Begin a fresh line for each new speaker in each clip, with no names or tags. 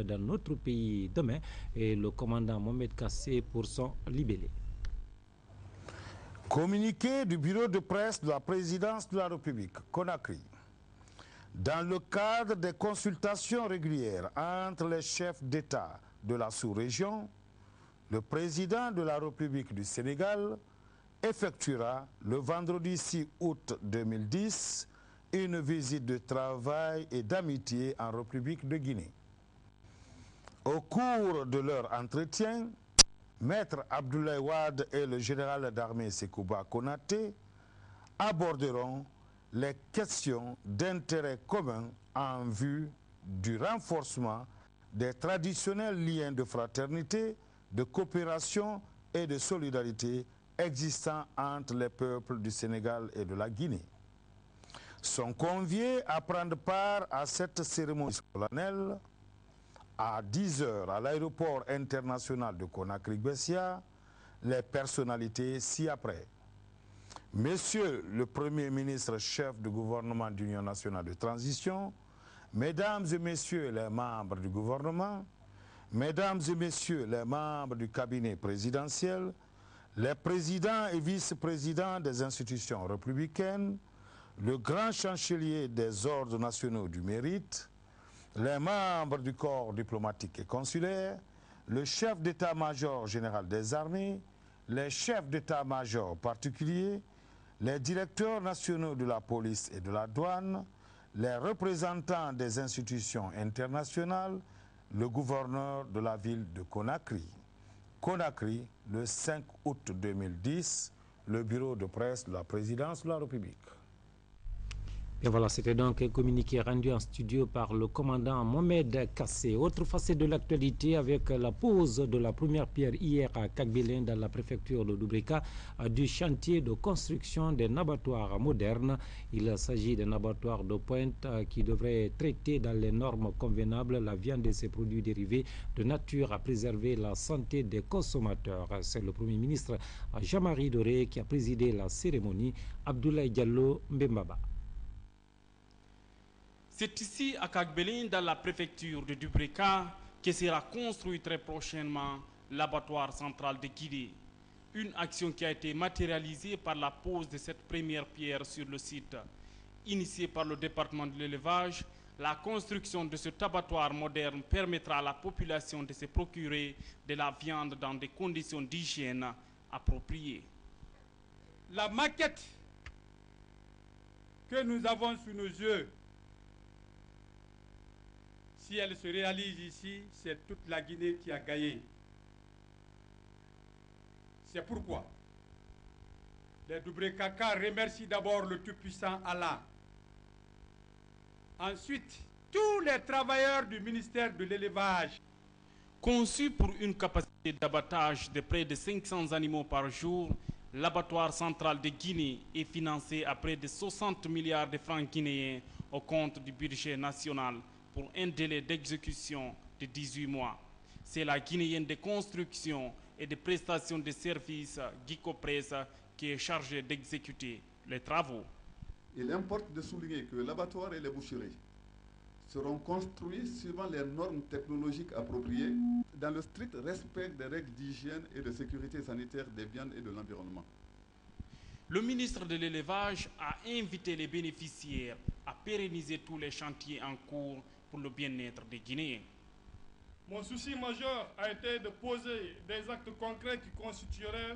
dans notre pays demain et le commandant Mohamed Kassé pour son libellé.
Communiqué du bureau de presse de la présidence de la République, Conakry. Dans le cadre des consultations régulières entre les chefs d'État de la sous-région, le président de la République du Sénégal effectuera le vendredi 6 août 2010 une visite de travail et d'amitié en République de Guinée. Au cours de leur entretien, Maître Abdoulaye Wade et le général d'armée Sekouba Konaté aborderont les questions d'intérêt commun en vue du renforcement des traditionnels liens de fraternité, de coopération et de solidarité existants entre les peuples du Sénégal et de la Guinée. Sont conviés à prendre part à cette cérémonie solennelle à 10 h à l'aéroport international de Conakry-Bessia, les personnalités ci-après. Monsieur le Premier ministre, chef du gouvernement d'Union nationale de transition, Mesdames et Messieurs les membres du gouvernement, Mesdames et Messieurs les membres du cabinet présidentiel, les présidents et vice-présidents des institutions républicaines, le grand chancelier des ordres nationaux du mérite, les membres du corps diplomatique et consulaire, le chef d'état-major général des armées, les chefs d'état-major particuliers, les directeurs nationaux de la police et de la douane, les représentants des institutions internationales, le gouverneur de la ville de Conakry. Conakry, le 5 août 2010, le bureau de presse de la présidence de la République.
Et voilà, c'était donc un communiqué rendu en studio par le commandant Mohamed Kassé. Autre facette de l'actualité avec la pose de la première pierre hier à Kagbélin dans la préfecture de Doubrika du chantier de construction d'un abattoir moderne. Il s'agit d'un abattoir de pointe qui devrait traiter dans les normes convenables la viande et ses produits dérivés de nature à préserver la santé des consommateurs. C'est le Premier ministre Jean-Marie Doré qui a présidé la cérémonie. Abdoulaye Diallo Mbembaba.
C'est ici, à Kagbélin, dans la préfecture de Dubreka, que sera construit très prochainement l'abattoir central de Guinée. Une action qui a été matérialisée par la pose de cette première pierre sur le site. Initiée par le département de l'élevage, la construction de cet abattoir moderne permettra à la population de se procurer de la viande dans des conditions d'hygiène appropriées.
La maquette que nous avons sous nos yeux, si elle se réalise ici, c'est toute la Guinée qui a gagné. C'est pourquoi les Doubré-Kaka remercient d'abord le Tout-Puissant Allah. Ensuite, tous les travailleurs du ministère de l'élevage.
Conçu pour une capacité d'abattage de près de 500 animaux par jour, l'abattoir central de Guinée est financé à près de 60 milliards de francs guinéens au compte du budget national pour un délai d'exécution de 18 mois. C'est la Guinéenne de construction et de prestation de services, Guicopress, qui est chargée d'exécuter les travaux.
Il importe de souligner que l'abattoir et les boucheries seront construits suivant les normes technologiques appropriées dans le strict respect des règles d'hygiène et de sécurité sanitaire des viandes et de l'environnement.
Le ministre de l'Élevage a invité les bénéficiaires à pérenniser tous les chantiers en cours pour le bien-être des Guinéens.
Mon souci majeur a été de poser des actes concrets qui constitueraient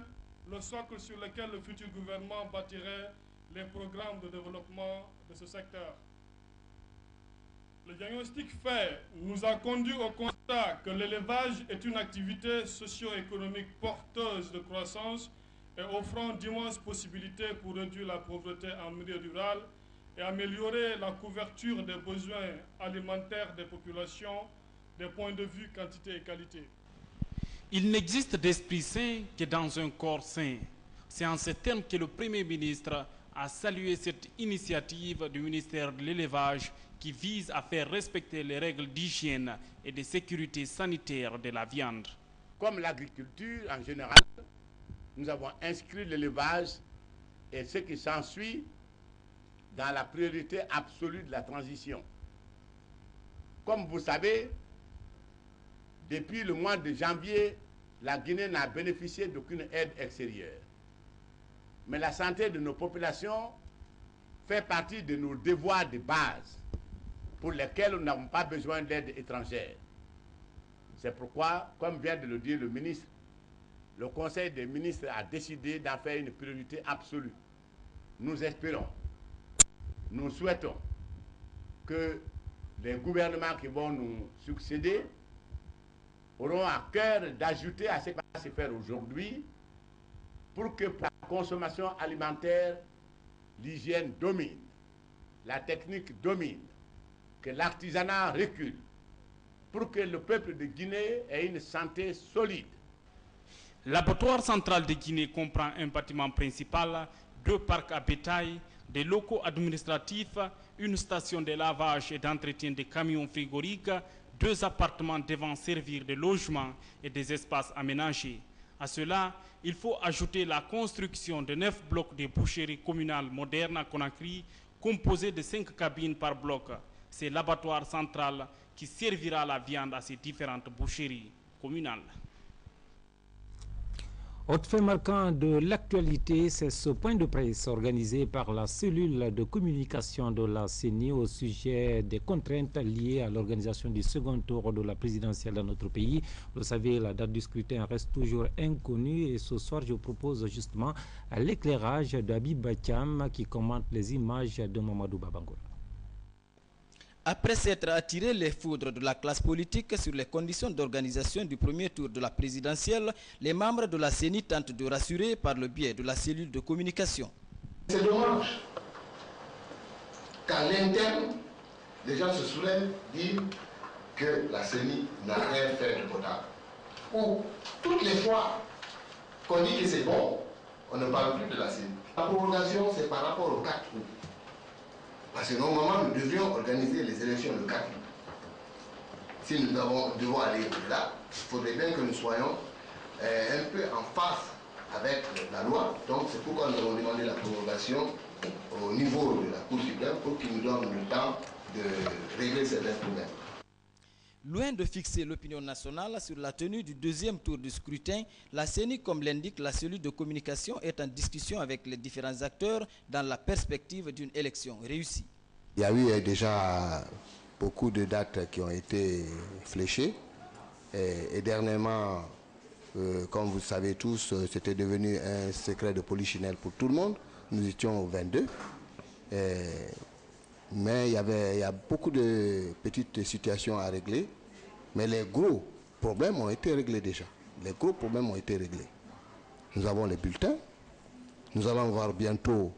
le socle sur lequel le futur gouvernement bâtirait les programmes de développement de ce secteur. Le diagnostic fait nous a conduit au constat que l'élevage est une activité socio-économique porteuse de croissance et offrant d'immenses possibilités pour réduire la pauvreté en milieu rural et améliorer la couverture des besoins alimentaires des populations des points de vue quantité et qualité.
Il n'existe d'esprit sain que dans un corps sain. C'est en ces termes que le Premier ministre a salué cette initiative du ministère de l'Élevage qui vise à faire respecter les règles d'hygiène et de sécurité sanitaire de la viande.
Comme l'agriculture en général, nous avons inscrit l'élevage et ce qui s'ensuit dans la priorité absolue de la transition. Comme vous savez, depuis le mois de janvier, la Guinée n'a bénéficié d'aucune aide extérieure. Mais la santé de nos populations fait partie de nos devoirs de base pour lesquels nous n'avons pas besoin d'aide étrangère. C'est pourquoi, comme vient de le dire le ministre, le Conseil des ministres a décidé d'en faire une priorité absolue. Nous espérons, nous souhaitons que les gouvernements qui vont nous succéder auront à cœur d'ajouter à ce qui va se faire aujourd'hui pour que pour la consommation alimentaire, l'hygiène domine, la technique domine, que l'artisanat recule, pour que le peuple de Guinée ait une santé solide.
L'abattoir central de Guinée comprend un bâtiment principal, 2 parcs à bétail, des locaux administratifs, une station de lavage et d'entretien des camions frigoriques, 2 appartements devant servir de logement et des espaces aménagés. À cela, il faut ajouter la construction de 9 blocs de boucherie communale moderne à Conakry, composés de 5 cabines par bloc. C'est l'abattoir central qui servira la viande à ces différentes boucheries communales.
Autre fait marquant de l'actualité, c'est ce point de presse organisé par la cellule de communication de la CENI au sujet des contraintes liées à l'organisation du second tour de la présidentielle dans notre pays. Vous savez, la date du scrutin reste toujours inconnue et ce soir, je propose justement l'éclairage d'Habib Bacham qui commente les images de Mamadou Babangoura.
Après s'être attiré les foudres de la classe politique sur les conditions d'organisation du premier tour de la présidentielle, les membres de la CENI tentent de rassurer par le biais de la cellule de communication.
C'est dommage qu'à l'interne, les gens se soulèvent, disent que la CENI n'a rien fait de potable. Ou toutes les fois qu'on dit que c'est bon, on ne parle plus de la CENI. La prolongation, c'est par rapport au 4 août. Parce que normalement, nous devrions organiser les élections le 4 août. Si nous devons aller au-delà, il faudrait bien que nous soyons un peu en phase avec la loi. Donc c'est pourquoi nous avons demandé la prolongation au niveau de la Cour suprême pour qu'il nous donne le temps de régler certains problèmes.
Loin de fixer l'opinion nationale sur la tenue du deuxième tour du scrutin, la CENI, comme l'indique la cellule de communication, est en discussion avec les différents acteurs dans la perspective d'une élection réussie.
Il y a eu déjà beaucoup de dates qui ont été fléchées et dernièrement, comme vous le savez tous, c'était devenu un secret de polichinelle pour tout le monde. Nous étions au 22. Mais il y a beaucoup de petites situations à régler. Mais les gros problèmes ont été réglés déjà. Les gros problèmes ont été réglés. Nous avons les bulletins. Nous allons voir bientôt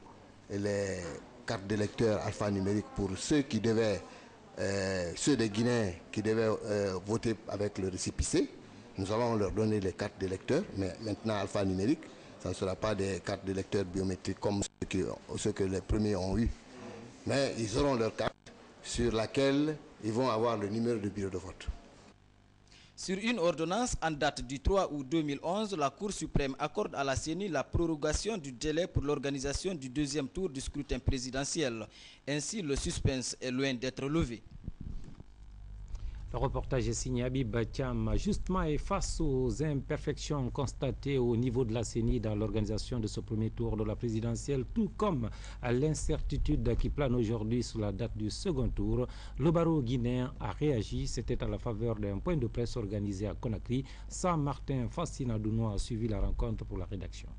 les cartes d'électeurs alphanumériques pour ceux qui devaient, ceux des Guinéens qui devaient voter avec le récépissé. Nous allons leur donner les cartes d'électeurs, mais maintenant alphanumériques. Ça ne sera pas des cartes d'électeurs biométriques comme ceux que les premiers ont eu. Mais ils auront leur carte sur laquelle ils vont avoir le numéro de bureau de vote.
Sur une ordonnance en date du 3 août 2011, la Cour suprême accorde à la CENI la prorogation du délai pour l'organisation du deuxième tour du scrutin présidentiel. Ainsi, le suspense est loin d'être levé.
Le reportage est signé Habib Bacham. Justement, et face aux imperfections constatées au niveau de la CENI dans l'organisation de ce premier tour de la présidentielle, tout comme à l'incertitude qui plane aujourd'hui sur la date du second tour, le barreau guinéen a réagi. C'était à la faveur d'un point de presse organisé à Conakry. Saint-Martin Fascinadouno a suivi la rencontre pour la rédaction.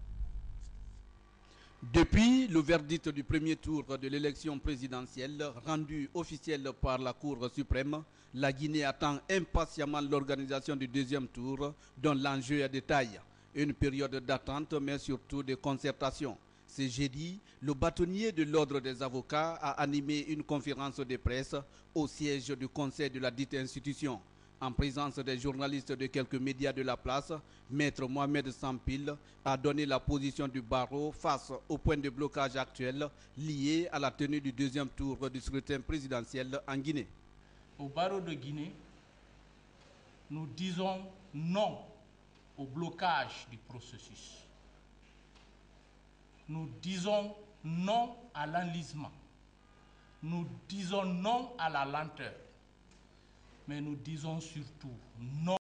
Depuis le verdict du premier tour de l'élection présidentielle rendu officiel par la Cour suprême, la Guinée attend impatiemment l'organisation du deuxième tour dont l'enjeu est de taille. Une période d'attente mais surtout de concertation. Ce jeudi, le bâtonnier de l'ordre des avocats a animé une conférence de presse au siège du conseil de la dite institution. En présence des journalistes de quelques médias de la place, Maître Mohamed Sampil a donné la position du barreau face au point de blocage actuel lié à la tenue du deuxième tour du scrutin présidentiel en Guinée.
Au barreau de Guinée, nous disons non au blocage du processus. Nous disons non à l'enlisement. Nous disons non à la lenteur. Mais nous disons surtout non